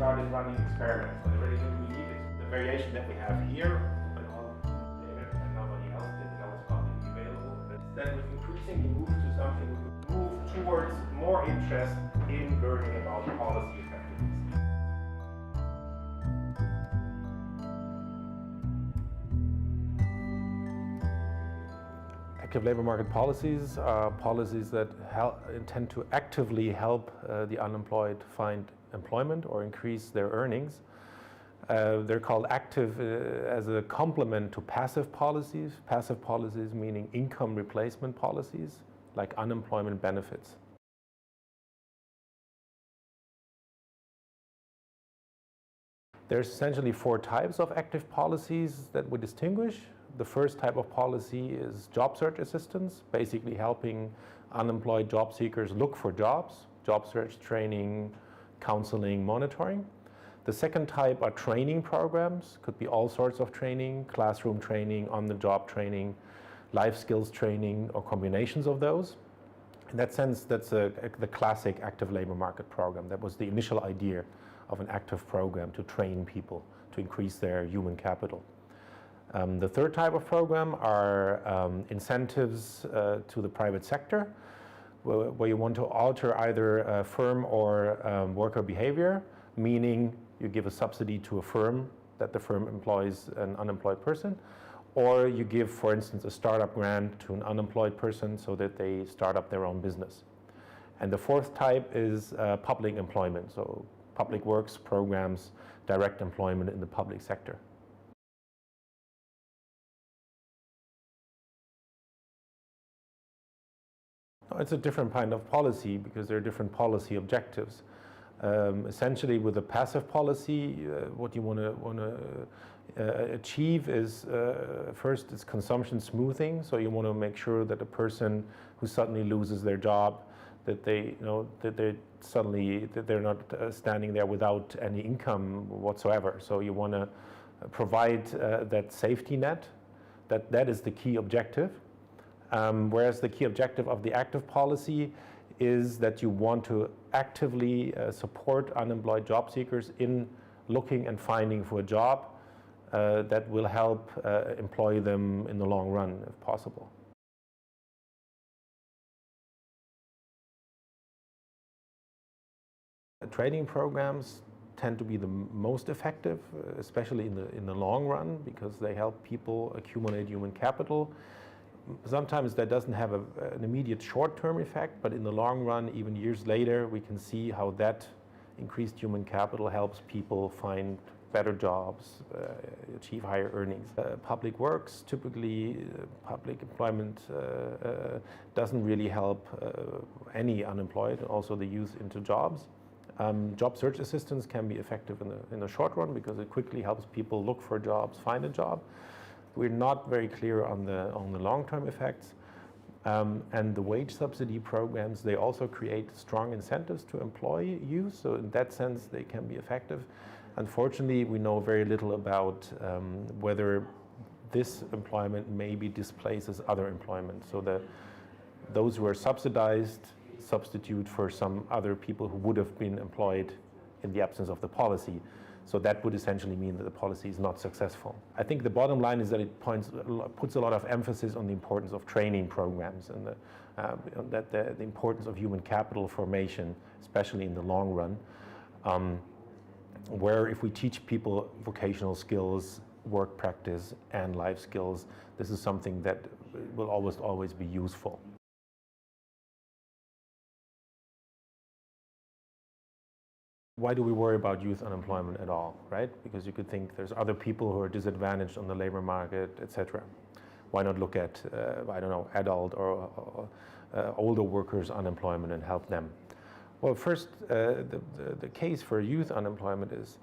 started running experiments. So they really didn't need it. The variation that we have here, but all data and nobody else did, that was publicly available. But then we've increasingly moved to something we could move towards more interest in learning about policy effectiveness. Active labor market policies are policies that intend to actively help the unemployed find employment or increase their earnings. They're called active as a complement to passive policies. Passive policies meaning income replacement policies like unemployment benefits. There's essentially 4 types of active policies that we distinguish. The first type of policy is job search assistance, basically helping unemployed job seekers look for jobs, job search training, counseling, monitoring. The second type are training programs, could be all sorts of training, classroom training, on-the-job training, life skills training, or combinations of those. In that sense, that's the classic active labor market program. That was the initial idea of an active program to train people to increase their human capital. The third type of program are incentives to the private sector, where you want to alter either firm or worker behavior, meaning you give a subsidy to a firm that the firm employs an unemployed person, or you give, for instance, a startup grant to an unemployed person so that they start up their own business. And the fourth type is public employment, so public works programs, direct employment in the public sector. It's a different kind of policy because there are different policy objectives. Essentially, with a passive policy, what you want to achieve is first, it's consumption smoothing. So you want to make sure that a person who suddenly loses their job, that they're not standing there without any income whatsoever. So you want to provide that safety net. That is the key objective. Whereas the key objective of the active policy is that you want to actively support unemployed job seekers in looking and finding for a job that will help employ them in the long run, if possible. Training programs tend to be the most effective, especially in the long run, because they help people accumulate human capital. Sometimes that doesn't have an immediate short-term effect, but in the long run, even years later, we can see how that increased human capital helps people find better jobs, achieve higher earnings. Public works, typically public employment doesn't really help any unemployed, also the youth into jobs. Job search assistance can be effective in the short run because it quickly helps people look for jobs, find a job. We're not very clear on the long-term effects. And the wage subsidy programs, they also create strong incentives to employ youth. So in that sense, they can be effective. Unfortunately, we know very little about whether this employment maybe displaces other employment. So that those who are subsidized substitute for some other people who would have been employed in the absence of the policy. So that would essentially mean that the policy is not successful. I think the bottom line is that it puts a lot of emphasis on the importance of training programs and the importance of human capital formation, especially in the long run, where if we teach people vocational skills, work practice, and life skills, this is something that will always be useful. Why do we worry about youth unemployment at all, right? Because you could think there's other people who are disadvantaged on the labor market, etc. Why not look at, I don't know, adult or older workers' unemployment and help them? Well, first, the case for youth unemployment is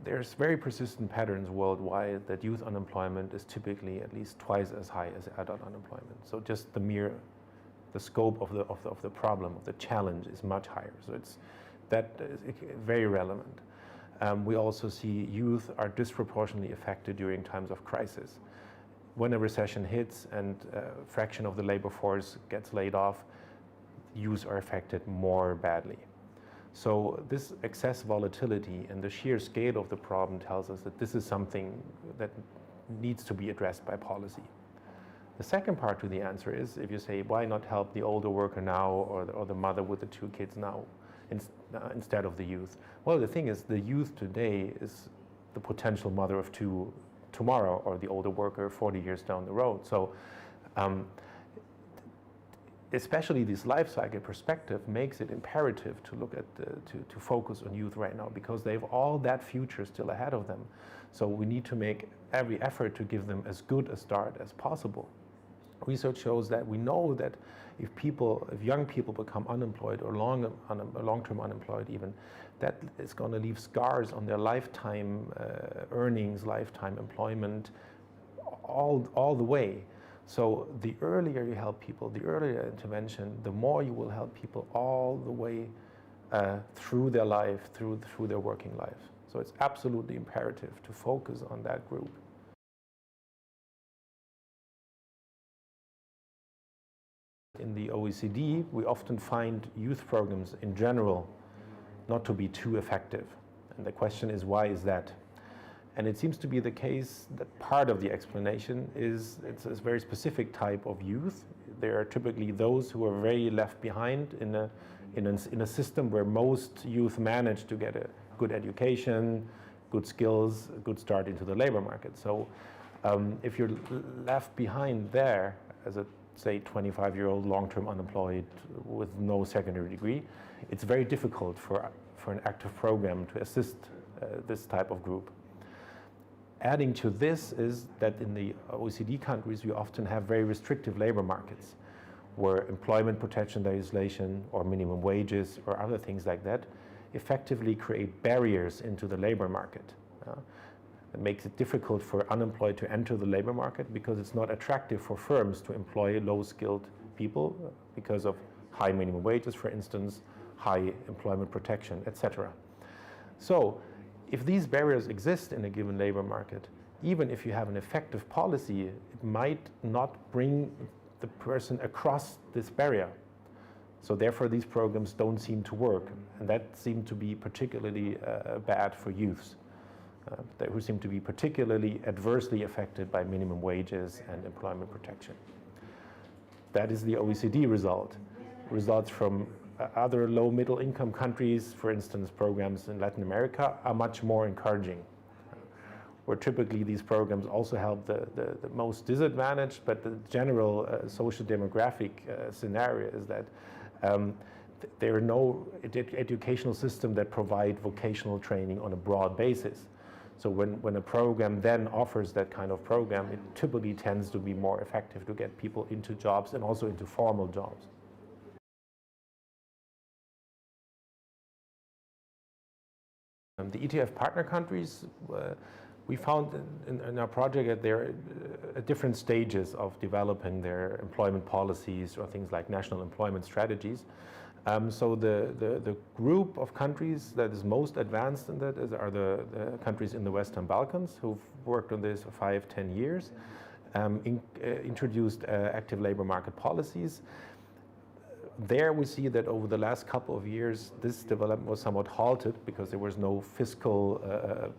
there's very persistent patterns worldwide that youth unemployment is typically at least twice as high as adult unemployment. So just the scope of the problem, of the challenge is much higher. So that is very relevant. We also see youth are disproportionately affected during times of crisis. When a recession hits and a fraction of the labor force gets laid off, youth are affected more badly. So this excess volatility and the sheer scale of the problem tells us that this is something that needs to be addressed by policy. The second part to the answer is, if you say, why not help the older worker now, or the mother with the 2 kids now instead of the youth? Well, the thing is, the youth today is the potential mother of 2 tomorrow, or the older worker 40 years down the road. So especially this life cycle perspective makes it imperative to look at to focus on youth right now, because they have all that future still ahead of them. So we need to make every effort to give them as good a start as possible. Research shows that we know that if young people become unemployed, or long-term unemployed even, that is going to leave scars on their lifetime earnings, lifetime employment, all the way. So the earlier you help people, the earlier intervention, the more you will help people all the way through their life, through their working life. So it's absolutely imperative to focus on that group. In the OECD, we often find youth programs in general not to be too effective. And the question is, why is that? And it seems to be the case that part of the explanation is it's a very specific type of youth. There are typically those who are very left behind in a system where most youth manage to get a good education, good skills, a good start into the labor market. So if you're left behind there as a, say, 25-year-old long-term unemployed with no secondary degree, it's very difficult for an active program to assist this type of group. Adding to this is that in the OECD countries, we often have very restrictive labor markets, where employment protection legislation or minimum wages or other things like that effectively create barriers into the labor market. It makes it difficult for unemployed to enter the labor market, because it's not attractive for firms to employ low-skilled people because of high minimum wages, for instance, high employment protection, etc. So if these barriers exist in a given labor market, even if you have an effective policy, it might not bring the person across this barrier. So therefore, these programs don't seem to work. And that seemed to be particularly bad for youths, who seem to be particularly adversely affected by minimum wages and employment protection. That is the OECD result. Results from other low middle income countries, for instance, programs in Latin America, are much more encouraging, where typically these programs also help the most disadvantaged, but the general social demographic scenario is that there are no educational system that provide vocational training on a broad basis. So when a program then offers that kind of program, it typically tends to be more effective to get people into jobs and also into formal jobs. The ETF partner countries, we found in our project that they're at different stages of developing their employment policies or things like national employment strategies. So the group of countries that is most advanced in that are the countries in the Western Balkans, who've worked on this for 5-10 years, introduced active labor market policies. There we see that over the last couple of years, this development was somewhat halted because there was no fiscal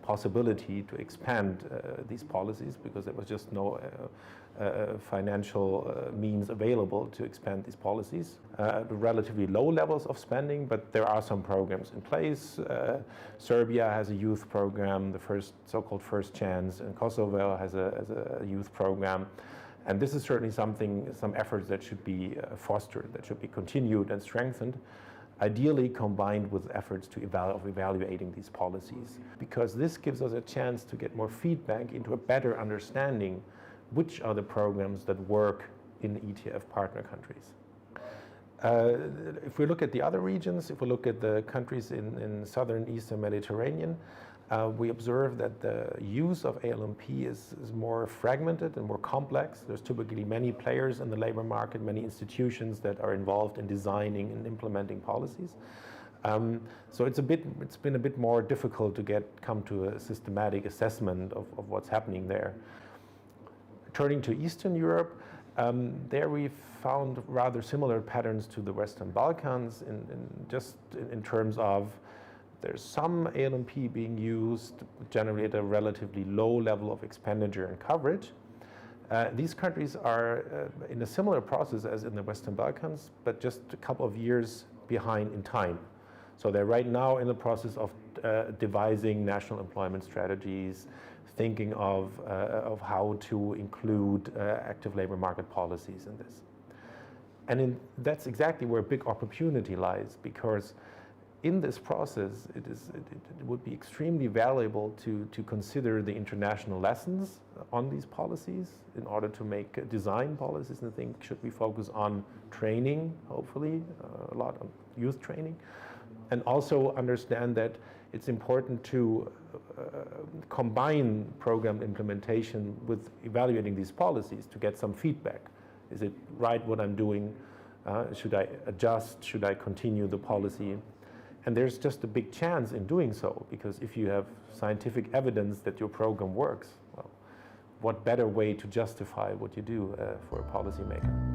possibility to expand these policies, because there was just no financial means available to expand these policies. Relatively low levels of spending, but there are some programs in place. Serbia has a youth program, the so-called First Chance, and Kosovo has a youth program. And this is certainly some efforts that should be fostered, that should be continued and strengthened, ideally combined with efforts to evaluating these policies, because this gives us a chance to get more feedback into a better understanding which are the programs that work in ETF partner countries. If we look at the other regions, if we look at the countries in southern eastern Mediterranean, we observe that the use of ALMP is more fragmented and more complex. There's typically many players in the labor market, many institutions that are involved in designing and implementing policies. So it's been a bit more difficult to come to a systematic assessment of what's happening there. Turning to Eastern Europe, There we found rather similar patterns to the Western Balkans in terms of there's some ALMP being used generally at a relatively low level of expenditure and coverage. These countries are in a similar process as in the Western Balkans, but just a couple of years behind in time. So they're right now in the process of devising national employment strategies, thinking of how to include active labor market policies in this. And that's exactly where a big opportunity lies, because in this process, it would be extremely valuable to consider the international lessons on these policies in order to make design policies. And I think should we focus on training, hopefully, a lot on youth training, and also understand that it's important to combine program implementation with evaluating these policies to get some feedback. Is it right what I'm doing? Should I adjust? Should I continue the policy? And there's just a big chance in doing so, because if you have scientific evidence that your program works, well, what better way to justify what you do for a policymaker?